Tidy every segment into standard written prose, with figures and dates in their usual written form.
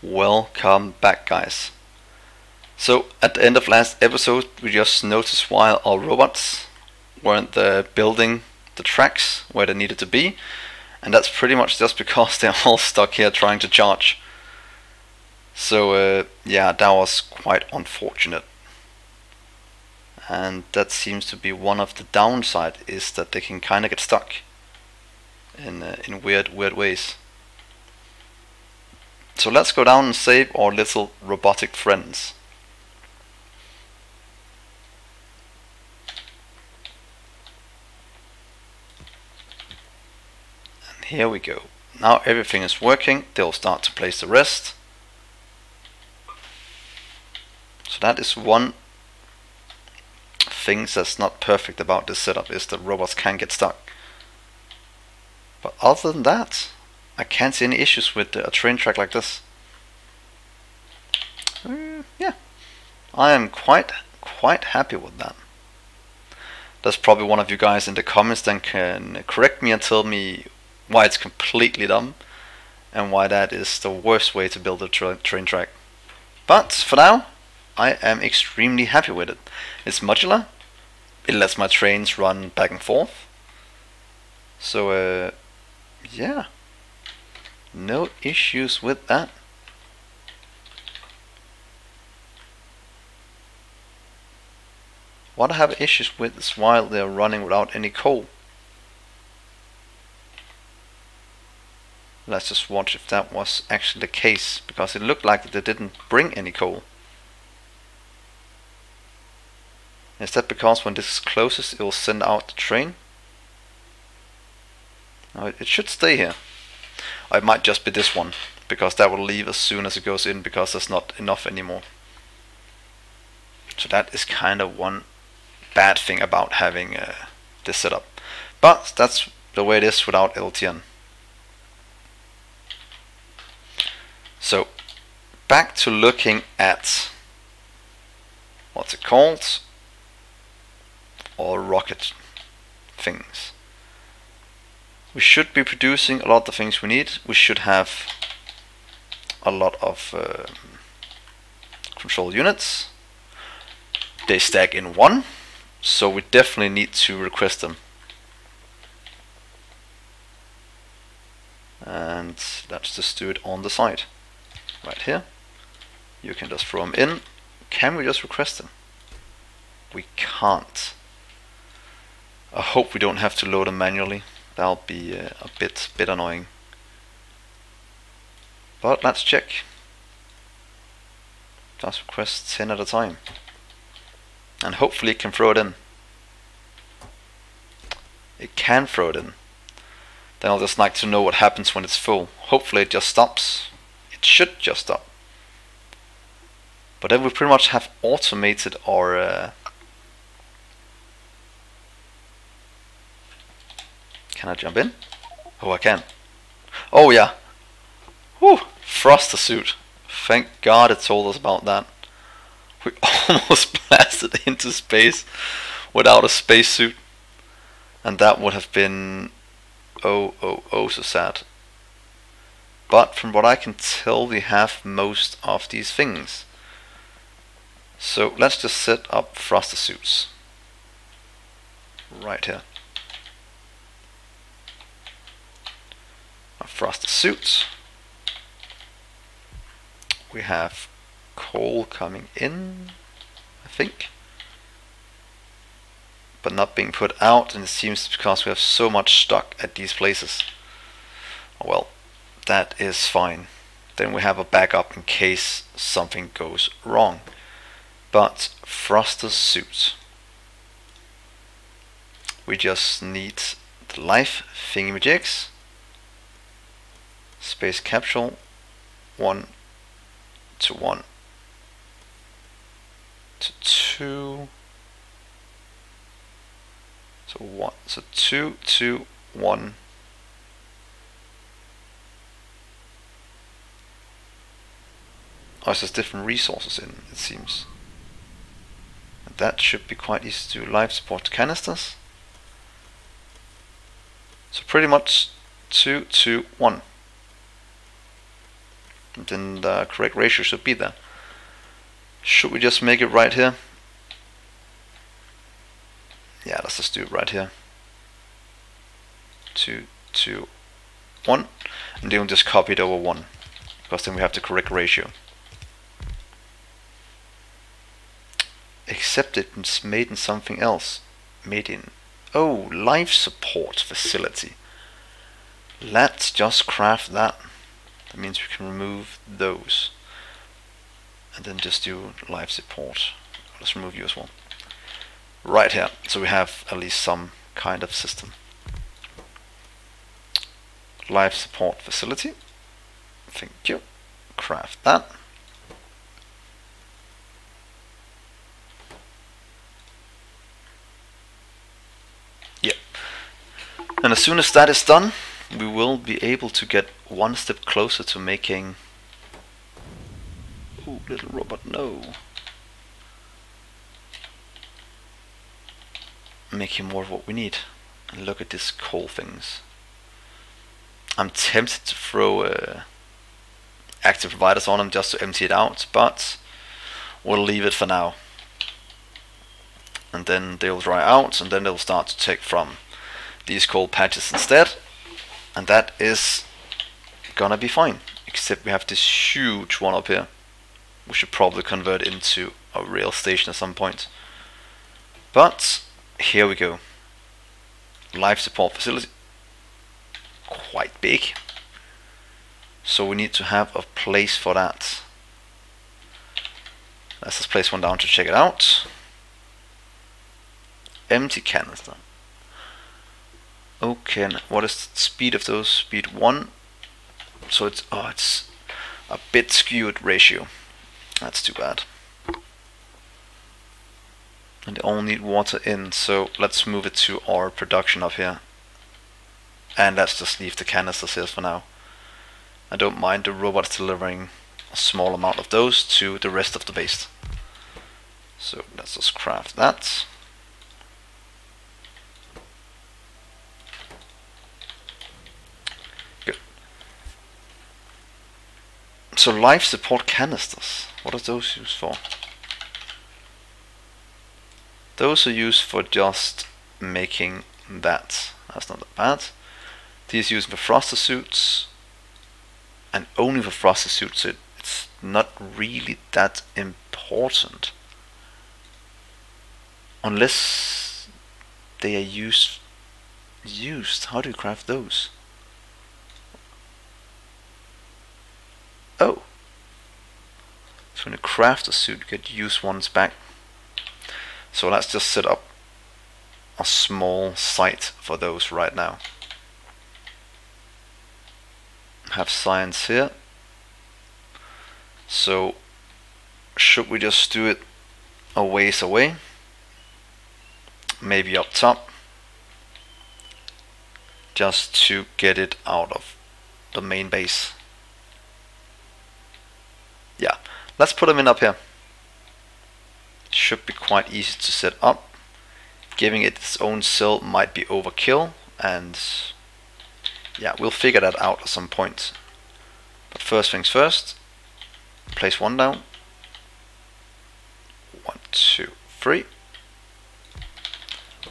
Welcome back, guys. So at the end of last episode we just noticed while our robots weren't building the tracks where they needed to be, and that's pretty much just because they're all stuck here trying to charge. So yeah, that was quite unfortunate, and that seems to be one of the downside, is that they can kind of get stuck in weird ways. So let's go down and save our little robotic friends. And here we go. Now everything is working. They'll start to place the rest. So that is one thing that's not perfect about this setup, is that robots can get stuck. But other than that, I can't see any issues with a train track like this. Yeah, I am quite happy with that. There's probably one of you guys in the comments that can correct me and tell me why it's completely dumb and why that is the worst way to build a train track. But for now, I am extremely happy with it. It's modular. It lets my trains run back and forth. So yeah, no issues with that. What I have issues with is while they're running without any coal. Let's just watch if that was actually the case, because it looked like they didn't bring any coal. Is that because when this closes it will send out the train? No, it should stay here. Or it might just be this one, because that will leave as soon as it goes in, because there's not enough anymore. So that is kind of one bad thing about having this setup. But that's the way it is without LTN. So back to looking at what's it called, all rocket things. We should be producing a lot of the things we need. We should have a lot of control units. They stack in one, so we definitely need to request them. And let's just do it on the side, right here. You can just throw them in. Can we just request them? We can't. I hope we don't have to load them manually. That'll be a bit annoying. But let's check. Just request 10 at a time. And hopefully it can throw it in. It can throw it in. Then I'll just like to know what happens when it's full. Hopefully it just stops. It should just stop. But then we pretty much have automated our can I jump in? Oh, I can. Oh yeah. Whew, thruster suit. Thank God it told us about that. We almost blasted into space without a spacesuit, and that would have been oh so sad. But from what I can tell, we have most of these things. So let's just set up thruster suits right here. Thruster suits. We have coal coming in, I think, but not being put out, and it seems because we have so much stuck at these places. Well, that is fine. Then we have a backup in case something goes wrong. But thruster suits, we just need the life thingamajigs. Space capsule 1 to 1 to 2 to 1, so 2 to 1. Oh, so there's different resources in, it seems. And that should be quite easy to do. Life support canisters. So pretty much 2 to 1. And then the correct ratio should be there. Should we just make it right here? Yeah, let's just do it right here. 2, 2, 1. And then we'll just copy it over 1. Because then we have the correct ratio. Except it's made in something else. Made in, oh, life support facility. Let's just craft that. That means we can remove those. And then just do life support. Let's remove you as well. Right here. So we have at least some kind of system. Life support facility. Thank you. Craft that. Yep. And as soon as that is done, we will be able to get one step closer to making... Ooh, little robot, no. Making more of what we need. And look at these coal things. I'm tempted to throw active providers on them just to empty it out, but we'll leave it for now. And then they'll dry out, and then they'll start to take from these coal patches instead. And that is gonna be fine. Except we have this huge one up here. We should probably convert it into a rail station at some point. But here we go. Life support facility. Quite big. So we need to have a place for that. Let's just place one down to check it out. Empty canister. Okay, and what is the speed of those? Speed 1. So it's a bit skewed ratio. That's too bad. And they all need water in, so let's move it to our production up here. And let's just leave the canisters here for now. I don't mind the robots delivering a small amount of those to the rest of the base. So let's just craft that. Good. So life support canisters, what are those used for? Those are used for just making that. That's not that bad. These are used for thruster suits, and only for thruster suits. So it's not really that important, unless they are used. How do you craft those? Oh, so when you craft a suit, you get used ones back. So let's just set up a small site for those right now. Have science here. So should we just do it a ways away? Maybe up top, just to get it out of the main base. Yeah, let's put them in up here. Should be quite easy to set up. Giving it its own cell might be overkill, and yeah, we'll figure that out at some point. But first things first, place one down. 1, 2, 3.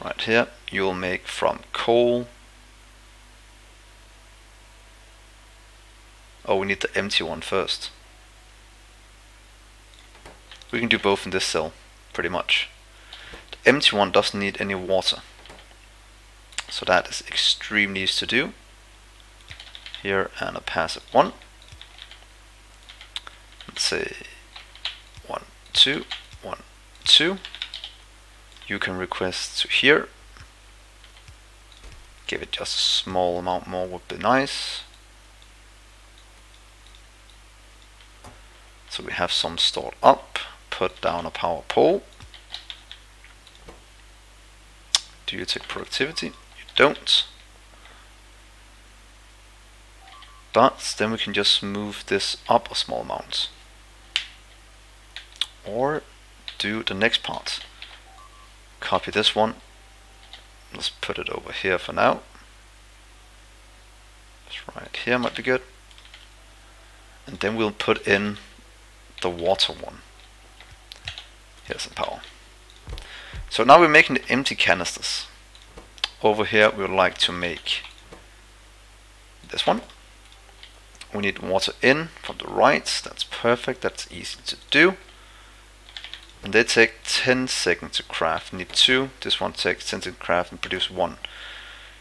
Right here, you'll make from coal. Oh, we need the empty one first. We can do both in this cell, pretty much. The empty one doesn't need any water, so that is extremely easy to do. Here, and a passive 1. Let's say 1, 2, 1, 2. You can request to here. Give it just a small amount more would be nice. So we have some stored up. Put down a power pole. Do you take productivity? You don't. But then we can just move this up a small amount. Or do the next part. Copy this one. Let's put it over here for now. Just right here might be good. and then we'll put in the water one. Here's some power. So now we're making the empty canisters. Over here we would like to make this one. We need water in from the right. That's perfect. That's easy to do. And they take 10 seconds to craft. We need 2. This one takes 10 seconds to craft and produce 1.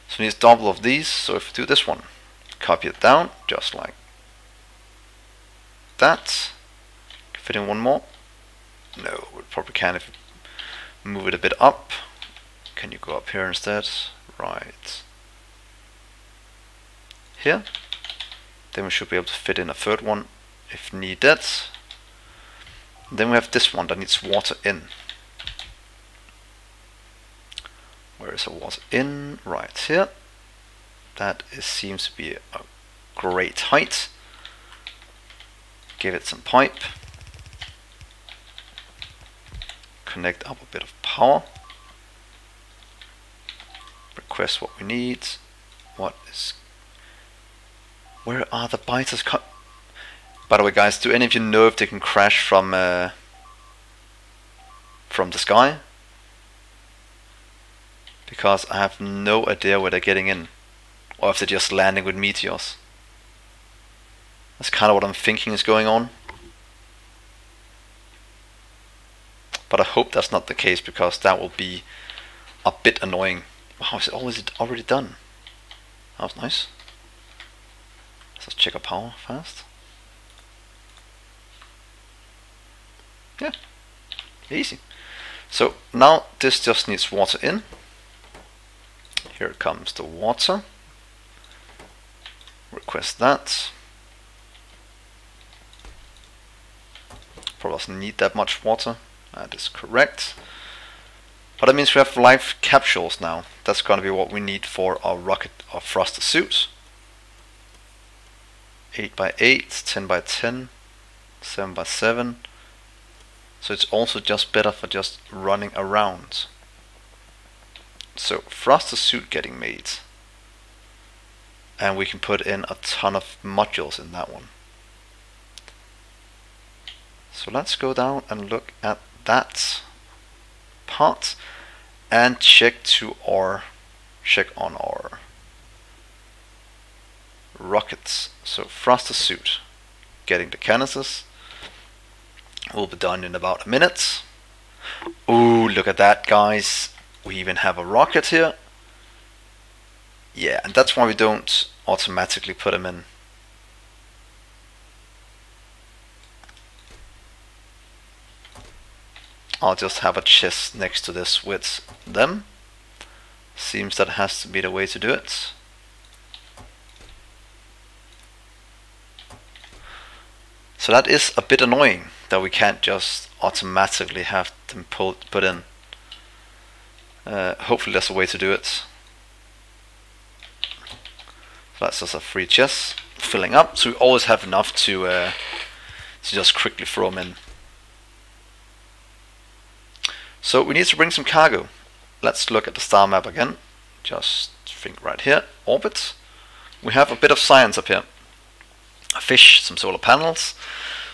So we need double of these. So if we do this one, copy it down just like that. Fit in one more. No, we probably can if we move it a bit up. Can you go up here instead? Right. Here. Then we should be able to fit in a third one if needed. Then we have this one that needs water in. Where is the water in? Right here. That seems to be a great height. Give it some pipe. Connect up a bit of power. Request what we need. Where are the biters? By the way, guys, do any of you know if they can crash from the sky? Because I have no idea where they're getting in, or if they're just landing with meteors. That's kind of what I'm thinking is going on. But I hope that's not the case, because that will be a bit annoying. Wow, is it already done? That was nice. Let's check our power fast. Yeah, easy. So now this just needs water in. Here comes the water. Request that. Probably doesn't need that much water. That is correct. But that means we have life capsules now. That's going to be what we need for our rocket or thruster suit. 8 by 8, 10 by 10, 7 by 7. So it's also just better for just running around. So thruster suit getting made. And we can put in a ton of modules in that one. So let's go down and look at that part and check on our rockets. So thruster suit getting the canisters will be done in about a minute. Ooh, look at that, guys. We even have a rocket here. Yeah, and that's why we don't automatically put them in. I'll just have a chest next to this with them. Seems that has to be the way to do it. So that is a bit annoying that we can't just automatically have them put in. Hopefully there's a way to do it. So that's just a free chest filling up, so we always have enough to just quickly throw them in. So we need to bring some cargo. Let's look at the star map again. Just think right here, orbit. We have a bit of science up here. A fish, some solar panels.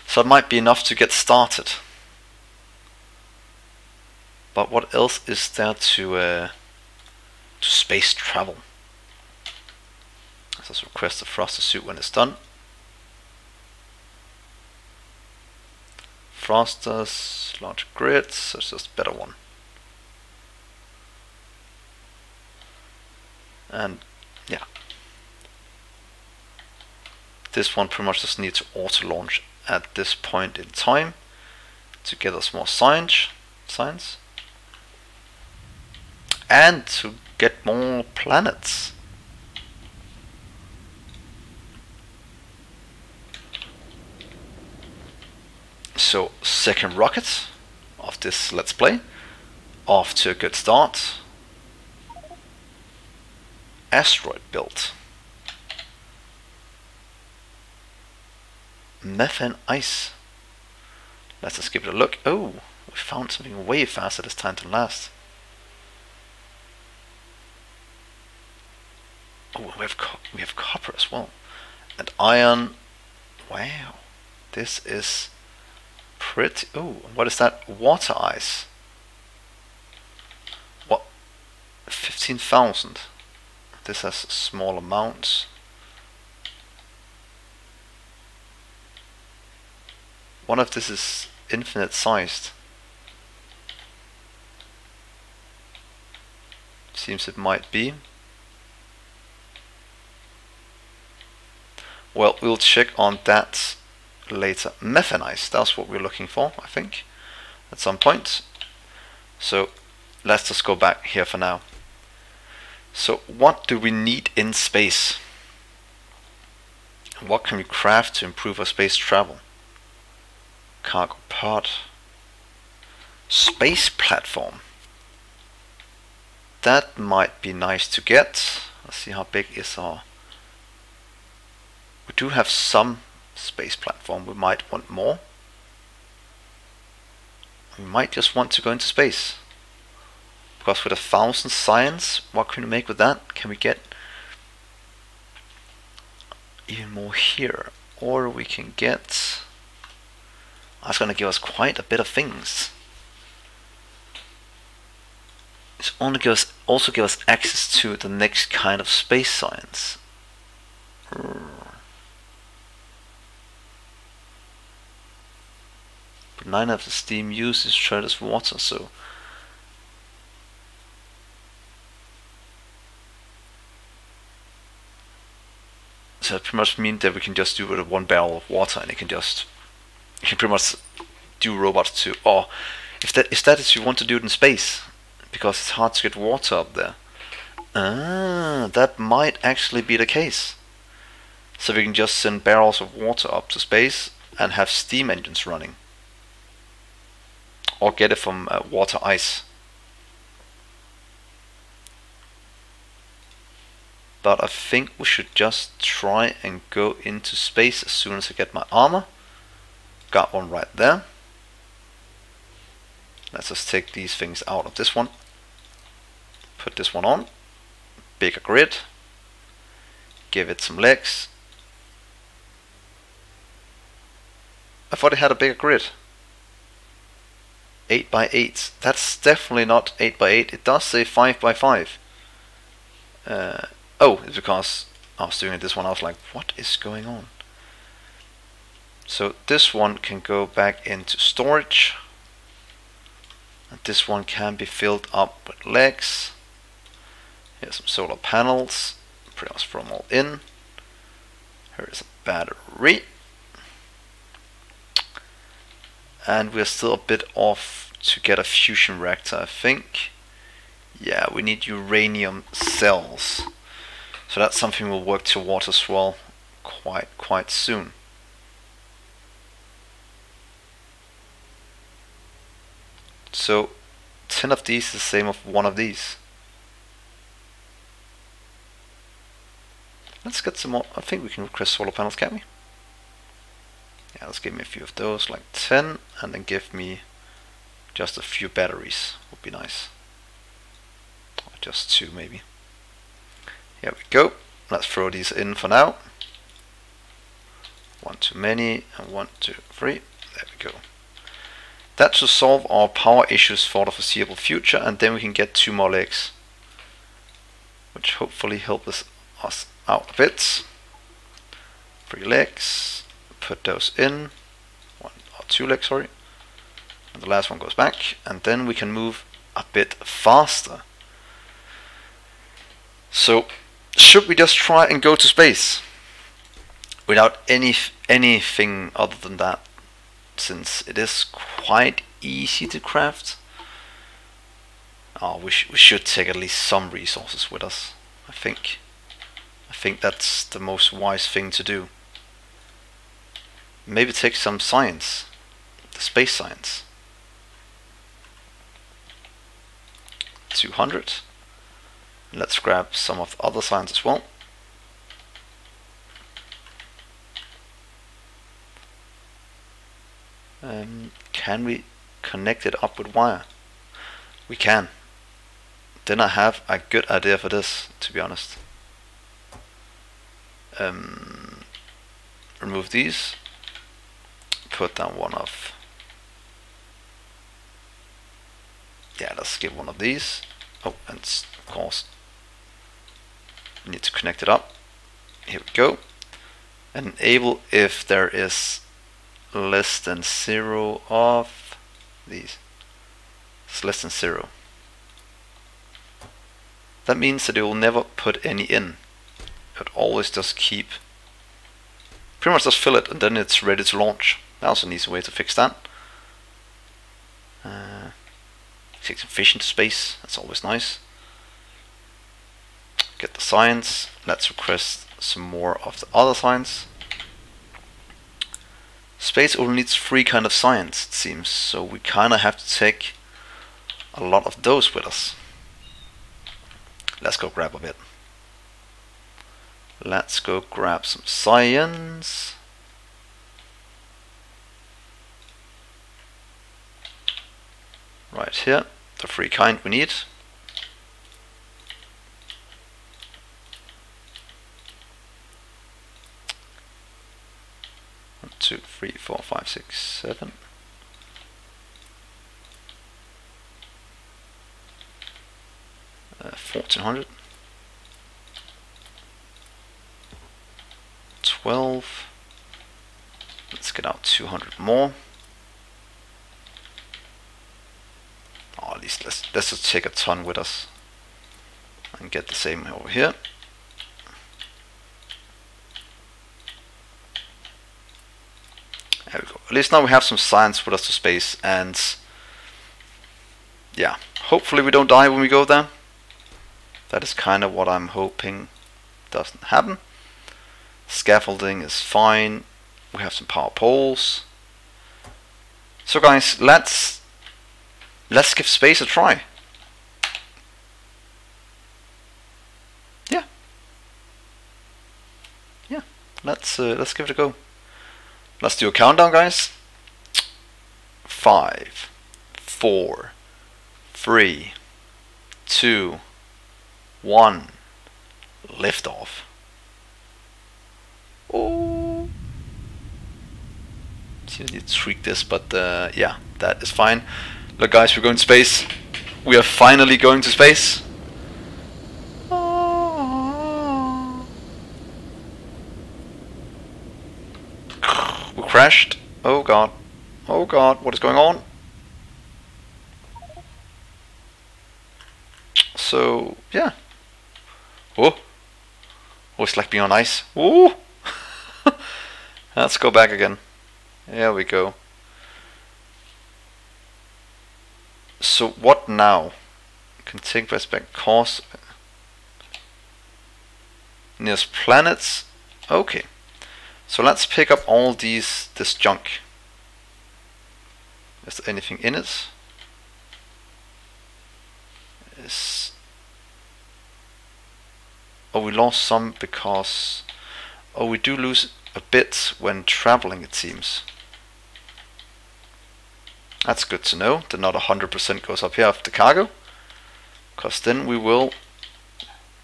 So it might be enough to get started. But what else is there to space travel? Let's request the thruster suit when it's done. Thrusters, large grids, so it's just a better one. And yeah, this one pretty much just needs to auto launch at this point in time to get us more science and to get more planets. So second rocket of this Let's Play, off to a good start. Asteroid built. Methane Ice. Let's just give it a look. Oh, we found something way faster this time than last. Oh, we have copper as well, and iron. Wow, This is pretty... Oh, what is that? Water ice. What? 15,000. This has small amounts. One of this is infinite sized. Seems it might be. Well, we'll check on that later. Methane Ice, that's what we're looking for, I think, at some point. So let's just go back here for now. So what do we need in space? What can we craft to improve our space travel? Cargo pod. Space platform. That might be nice to get. Let's see how big is our... We do have some space platform. We might want more. We might just want to go into space. Because with 1,000 science, what can we make with that? Can we get even more here? Or we can get... That's going to give us quite a bit of things. It's only also give us access to the next kind of space science. But 9 of the steam used is treated as water, so that pretty much means that we can just do it with 1 barrel of water, and it can just, you can pretty much do robots too. Or if that is you want to do it in space, because it's hard to get water up there. That might actually be the case. So we can just send barrels of water up to space and have steam engines running. Or get it from water ice. But I think we should just try and go into space as soon as I get my armor. Got one right there. Let's just take these things out of this one. Put this one on. Bigger grid. Give it some legs. I thought it had a bigger grid. 8 by 8. That's definitely not 8 by 8. It does say 5 by 5. Oh, it's because I was doing it this one. I was like, what is going on? So this one can go back into storage. And this one can be filled up with legs. Here's some solar panels. Pretty much throw them all in. Here is a battery. And we're still a bit off to get a fusion reactor, I think. Yeah, we need uranium cells. So that's something we'll work towards as well quite soon. So 10 of these is the same of 1 of these. Let's get some more. I think we can request solar panels, can't we? Yeah, let's give me a few of those, like 10, and then give me just a few batteries. Would be nice. Or just 2 maybe. Here we go. Let's throw these in for now. 1 too many, and 1, 2, 3. There we go. That should solve our power issues for the foreseeable future, and then we can get 2 more legs, which hopefully help us out a bit. 3 legs. Put those in. 1 or 2 legs, sorry. And the last one goes back, and then we can move a bit faster. So, should we just try and go to space without anything other than that? Since it is quite easy to craft. Oh, we should take at least some resources with us, I think. I think that's the most wise thing to do. Maybe take some science, the space science. 200. Let's grab some of the other science as well. Can we connect it up with wire? We can. Then I have a good idea for this, to be honest. Remove these. put down one of... Yeah, let's give one of these. Oh, and of course, we need to connect it up. Here we go. Enable if there is less than 0 of these. It's less than 0. That means that it will never put any in. It always just keep, pretty much just fill it, and then it's ready to launch. That was an easy way to fix that. Take some fish into space, that's always nice. Get the science. Let's request some more of the other science. Space only needs 3 kind of science, it seems, so we kind of have to take a lot of those with us. Let's go grab a bit. Let's go grab some science. Right here, the 3 kind we need. 1, 2, 3, 4, 5, 6, 7. Uh, 1400. 12. Let's get out 200 more. Oh, at least let's just take a ton with us and get the same over here. There we go. At least now we have some science with us to space, and yeah, hopefully we don't die when we go there. That is kind of what I'm hoping doesn't happen. Scaffolding is fine. We have some power poles. So guys, let's give space a try. Yeah, let's give it a go. Let's do a countdown, guys. 5, 4, 3, 2, 1. Lift off. Oh, see, I need to tweak this, but yeah, that is fine. Look, guys, we're going to space. We are finally going to space. We crashed. Oh god. Oh god, what is going on? So, yeah. Oh. Oh, it's like being on ice. Oh. Let's go back again. There we go. So what now? Can take place back course. Nearest planets. Okay. So let's pick up all this junk. Is there anything in it? Oh, we lost some because... Oh, we do lose a bit when traveling, it seems. That's good to know that not 100% goes up here after cargo, because then we will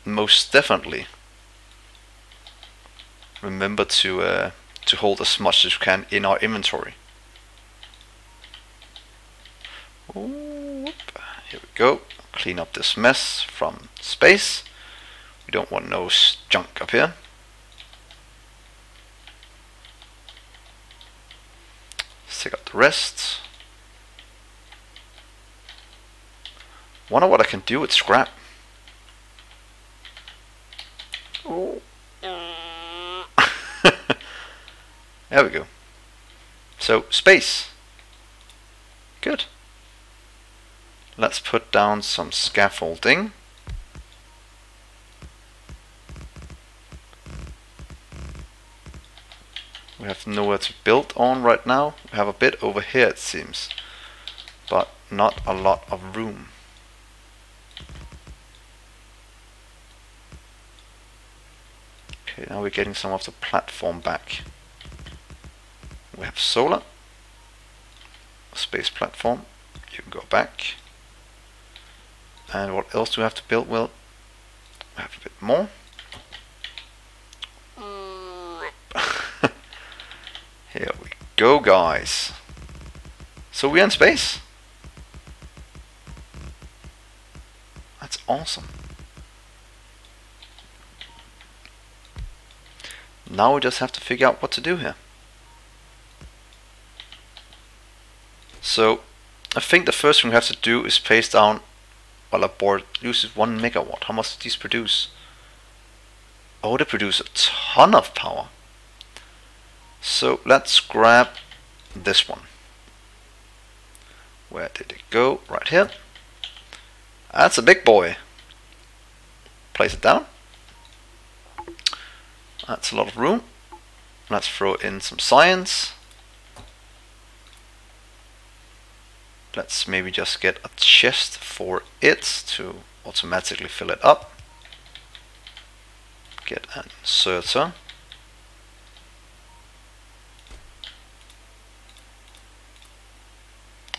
most definitely remember to hold as much as we can in our inventory. Oop. Here we go. Clean up this mess from space. We don't want no junk up here. Let's take out the rest. Wonder what I can do with scrap. Oh. There we go. So, space. Good. Let's put down some scaffolding. We have nowhere to build on right now. We have a bit over here, it seems, but not a lot of room. Okay, now we're getting some of the platform back. We have solar, a space platform. You can go back. And what else do we have to build? Well, we have a bit more. Here we go, guys. So we're in space. That's awesome. Now we just have to figure out what to do here. So I think the first thing we have to do is place down, well, a board uses 1 megawatt. How much do these produce? Oh, they produce a ton of power. So let's grab this one. Where did it go? Right here. That's a big boy. Place it down. That's a lot of room. Let's throw in some science. Let's maybe just get a chest for it to automatically fill it up. Get an inserter.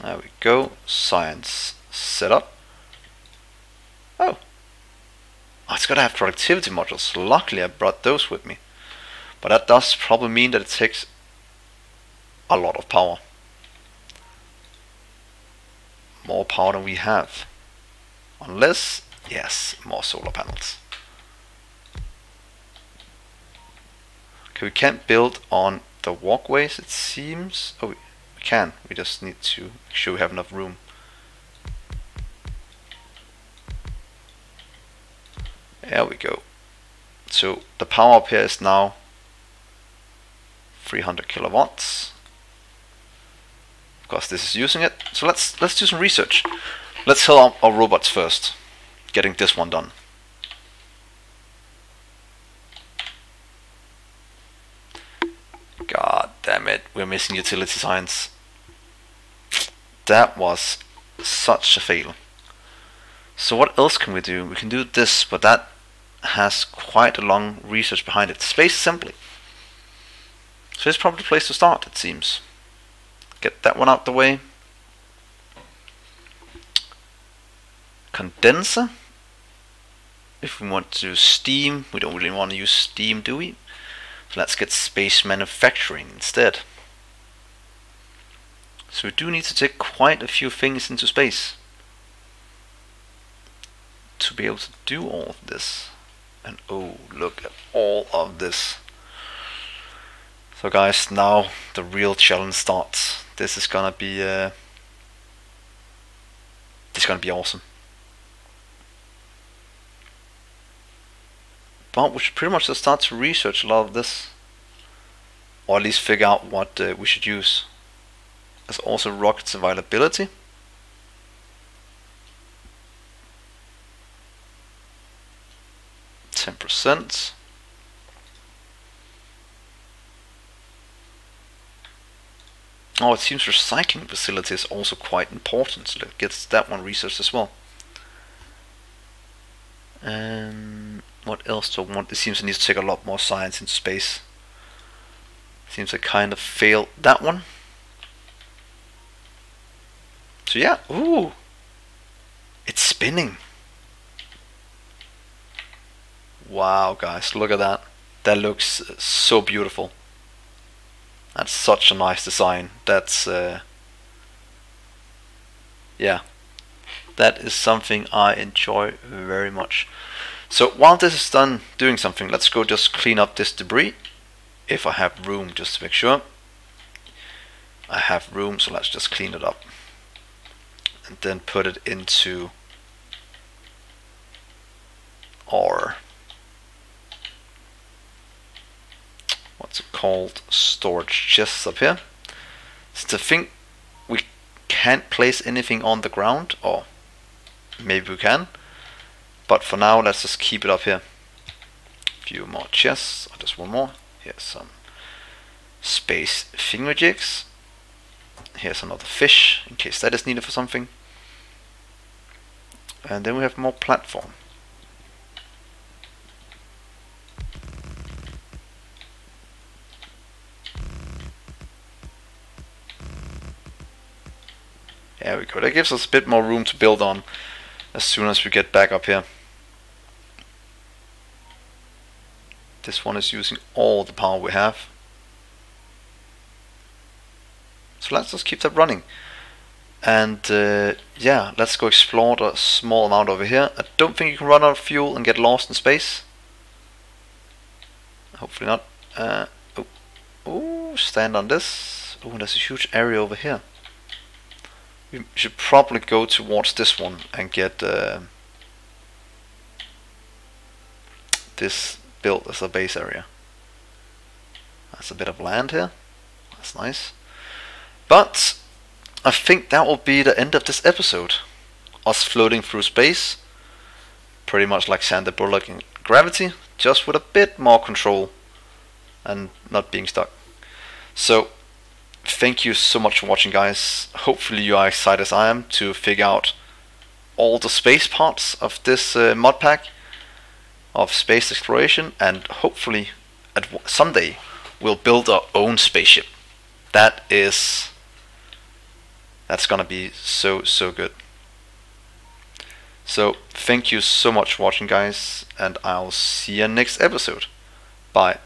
There we go. Science setup. Oh, it's gotta have productivity modules. Luckily I brought those with me. But that does probably mean that it takes a lot of power. More power than we have. Unless, yes, more solar panels. Okay, we can't build on the walkways, it seems. Oh, we can. We just need to make sure we have enough room. There we go. So the power up here is now 300 kilowatts. Of course, this is using it. So let's do some research. Let's help our robots first. Getting this one done. God damn it, we're missing utility science. That was such a fail. So what else can we do? We can do this, but that has quite a long research behind it. Space assembly. So it's probably the place to start, it seems. Get that one out the way. Condenser. If we want to use steam, we don't really want to use steam, do we? So let's get space manufacturing instead. So we do need to take quite a few things into space to be able to do all of this. And oh, look at all of this. So guys, now the real challenge starts. This is gonna be awesome. But we should pretty much just start to research a lot of this, or at least figure out what we should use. There's also rockets availability. %. Oh, it seems recycling facility is also quite important, so let's get that one researched as well. What else do I want? It seems I need to take a lot more science into space. Seems I kind of failed that one. So yeah, ooh, it's spinning. Wow, guys, look at that. That looks so beautiful. That's such a nice design. That's yeah, that is something I enjoy very much. So while this is done doing something, let's go just clean up this debris, if I have room, just to make sure. I have room, so let's just clean it up and then put it into our, what's it called, storage chests up here. So I think we can't place anything on the ground, or maybe we can, but for now let's just keep it up here. A few more chests, or just one more. Here's some space thingamajiggies. Here's another fish in case that is needed for something. And then we have more platform. There we go. That gives us a bit more room to build on as soon as we get back up here. This one is using all the power we have. So let's just keep that running. And yeah, let's go explore the small amount over here. I don't think you can run out of fuel and get lost in space. Hopefully not. Oh, stand on this. Oh, there's a huge area over here. We should probably go towards this one and get this built as a base area. That's a bit of land here. That's nice. But I think that will be the end of this episode. Us floating through space, pretty much like Sandra Bullock in Gravity, just with a bit more control and not being stuck. So thank you so much for watching, guys. Hopefully you are excited as I am to figure out all the space parts of this mod pack of space exploration, and hopefully someday we'll build our own spaceship. That's gonna be so good. So thank you so much for watching, guys, and I'll see you next episode. Bye.